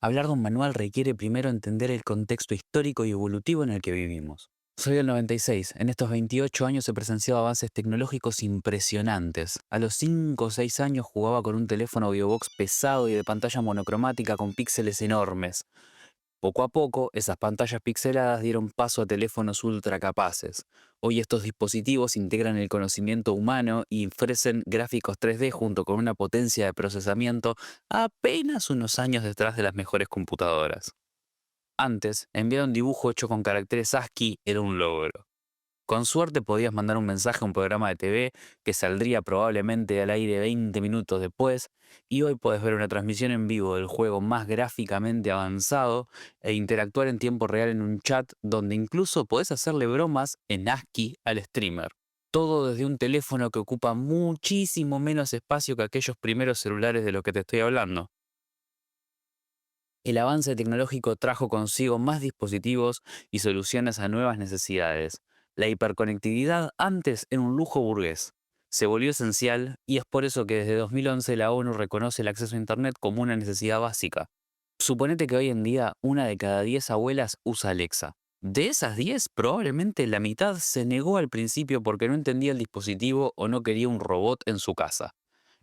Hablar de un manual requiere primero entender el contexto histórico y evolutivo en el que vivimos. Soy del 96. En estos 28 años he presenciado avances tecnológicos impresionantes. A los 5 o 6 años jugaba con un teléfono Biobox pesado y de pantalla monocromática con píxeles enormes. Poco a poco, esas pantallas pixeladas dieron paso a teléfonos ultra capaces. Hoy estos dispositivos integran el conocimiento humano y ofrecen gráficos 3D junto con una potencia de procesamiento apenas unos años detrás de las mejores computadoras. Antes, enviar un dibujo hecho con caracteres ASCII era un logro. Con suerte podías mandar un mensaje a un programa de TV que saldría probablemente al aire 20 minutos después, y hoy puedes ver una transmisión en vivo del juego más gráficamente avanzado e interactuar en tiempo real en un chat donde incluso podés hacerle bromas en ASCII al streamer. Todo desde un teléfono que ocupa muchísimo menos espacio que aquellos primeros celulares de los que te estoy hablando. El avance tecnológico trajo consigo más dispositivos y soluciones a nuevas necesidades. La hiperconectividad antes era un lujo burgués. Se volvió esencial y es por eso que desde 2011 la ONU reconoce el acceso a Internet como una necesidad básica. Suponete que hoy en día una de cada 10 abuelas usa Alexa. De esas 10, probablemente la mitad se negó al principio porque no entendía el dispositivo o no quería un robot en su casa.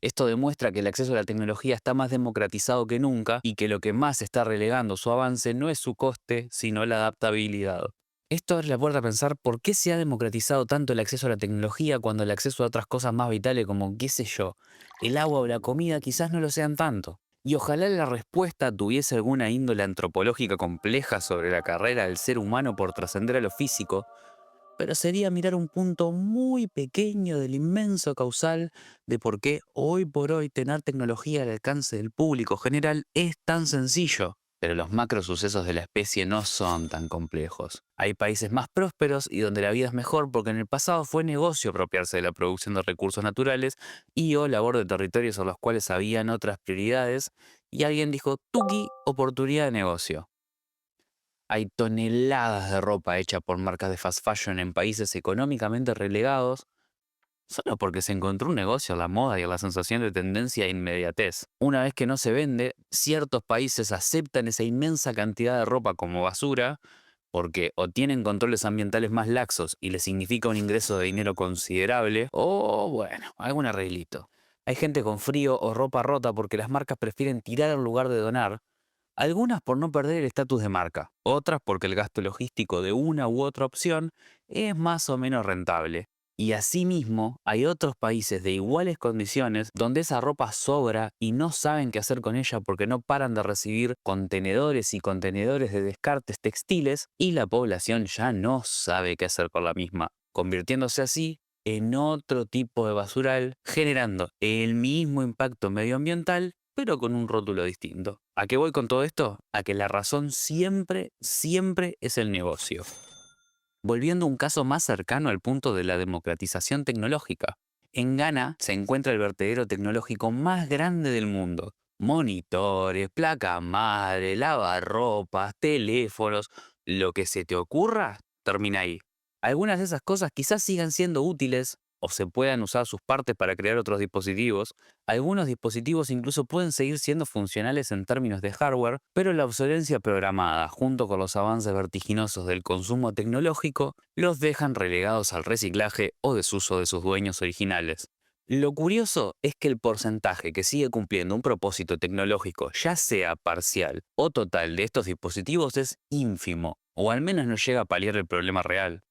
Esto demuestra que el acceso a la tecnología está más democratizado que nunca y que lo que más está relegando su avance no es su coste, sino la adaptabilidad. Esto abre la puerta a pensar por qué se ha democratizado tanto el acceso a la tecnología cuando el acceso a otras cosas más vitales como, qué sé yo, el agua o la comida quizás no lo sean tanto. Y ojalá la respuesta tuviese alguna índole antropológica compleja sobre la carrera del ser humano por trascender a lo físico, pero sería mirar un punto muy pequeño del inmenso causal de por qué hoy por hoy tener tecnología al alcance del público general es tan sencillo. Pero los macrosucesos de la especie no son tan complejos. Hay países más prósperos y donde la vida es mejor porque en el pasado fue negocio apropiarse de la producción de recursos naturales y o labor de territorios en los cuales habían otras prioridades y alguien dijo, tuki, oportunidad de negocio. Hay toneladas de ropa hecha por marcas de fast fashion en países económicamente relegados solo porque se encontró un negocio a la moda y a la sensación de tendencia e inmediatez. Una vez que no se vende, ciertos países aceptan esa inmensa cantidad de ropa como basura porque o tienen controles ambientales más laxos y les significa un ingreso de dinero considerable, o bueno, algún arreglito. Hay gente con frío o ropa rota porque las marcas prefieren tirar en lugar de donar, algunas por no perder el estatus de marca, otras porque el gasto logístico de una u otra opción es más o menos rentable. Y asimismo, hay otros países de iguales condiciones donde esa ropa sobra y no saben qué hacer con ella porque no paran de recibir contenedores y contenedores de descartes textiles y la población ya no sabe qué hacer con la misma, convirtiéndose así en otro tipo de basural, generando el mismo impacto medioambiental pero con un rótulo distinto. ¿A qué voy con todo esto? A que la razón siempre, siempre es el negocio. Volviendo a un caso más cercano al punto de la democratización tecnológica. En Ghana se encuentra el vertedero tecnológico más grande del mundo. Monitores, placa madre, lavarropas, teléfonos, lo que se te ocurra, termina ahí. Algunas de esas cosas quizás sigan siendo útiles o se puedan usar sus partes para crear otros dispositivos. Algunos dispositivos incluso pueden seguir siendo funcionales en términos de hardware, pero la obsolencia programada, junto con los avances vertiginosos del consumo tecnológico, los dejan relegados al reciclaje o desuso de sus dueños originales. Lo curioso es que el porcentaje que sigue cumpliendo un propósito tecnológico, ya sea parcial o total de estos dispositivos, es ínfimo, o al menos no llega a paliar el problema real.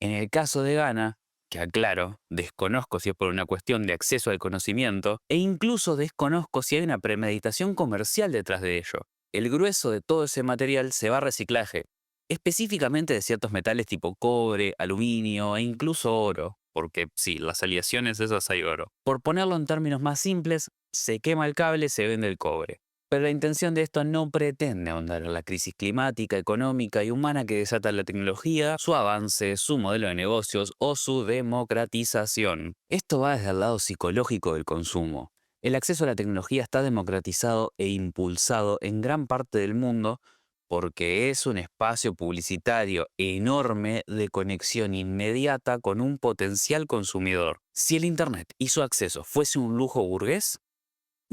En el caso de Ghana, que aclaro, desconozco si es por una cuestión de acceso al conocimiento, e incluso desconozco si hay una premeditación comercial detrás de ello. El grueso de todo ese material se va a reciclaje, específicamente de ciertos metales tipo cobre, aluminio e incluso oro, porque sí, las aleaciones esas hay oro. Por ponerlo en términos más simples, se quema el cable, se vende el cobre. Pero la intención de esto no pretende ahondar en la crisis climática, económica y humana que desata la tecnología, su avance, su modelo de negocios o su democratización. Esto va desde el lado psicológico del consumo. El acceso a la tecnología está democratizado e impulsado en gran parte del mundo porque es un espacio publicitario enorme de conexión inmediata con un potencial consumidor. Si el Internet y su acceso fuese un lujo burgués,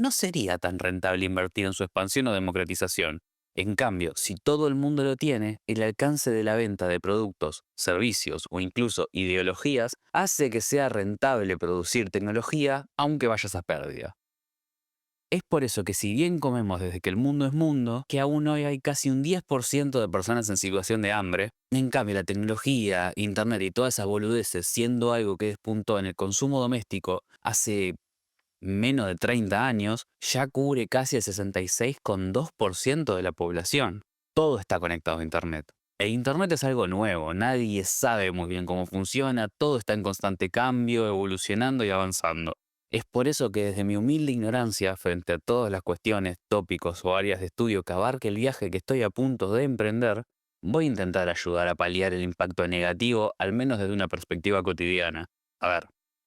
no sería tan rentable invertir en su expansión o democratización. En cambio, si todo el mundo lo tiene, el alcance de la venta de productos, servicios o incluso ideologías hace que sea rentable producir tecnología aunque vayas a pérdida. Es por eso que si bien comemos desde que el mundo es mundo, que aún hoy hay casi un 10% de personas en situación de hambre, en cambio la tecnología, internet y todas esas boludeces siendo algo que despuntó en el consumo doméstico hace menos de 30 años, ya cubre casi el 66,2% de la población. Todo está conectado a internet. E internet es algo nuevo, nadie sabe muy bien cómo funciona, todo está en constante cambio, evolucionando y avanzando. Es por eso que desde mi humilde ignorancia frente a todas las cuestiones, tópicos o áreas de estudio que abarque el viaje que estoy a punto de emprender, voy a intentar ayudar a paliar el impacto negativo, al menos desde una perspectiva cotidiana. A ver,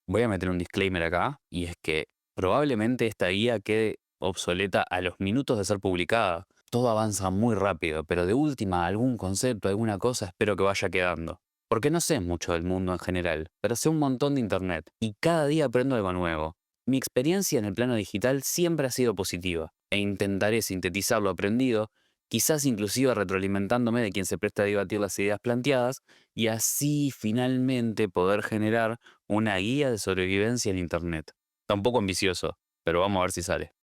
voy a meter un disclaimer acá, y es que probablemente esta guía quede obsoleta a los minutos de ser publicada. Todo avanza muy rápido, pero de última algún concepto, alguna cosa espero que vaya quedando. Porque no sé mucho del mundo en general, pero sé un montón de internet y cada día aprendo algo nuevo. Mi experiencia en el plano digital siempre ha sido positiva e intentaré sintetizar lo aprendido, quizás inclusive retroalimentándome de quien se presta a debatir las ideas planteadas y así finalmente poder generar una guía de sobrevivencia en internet. Está un poco ambicioso, pero vamos a ver si sale.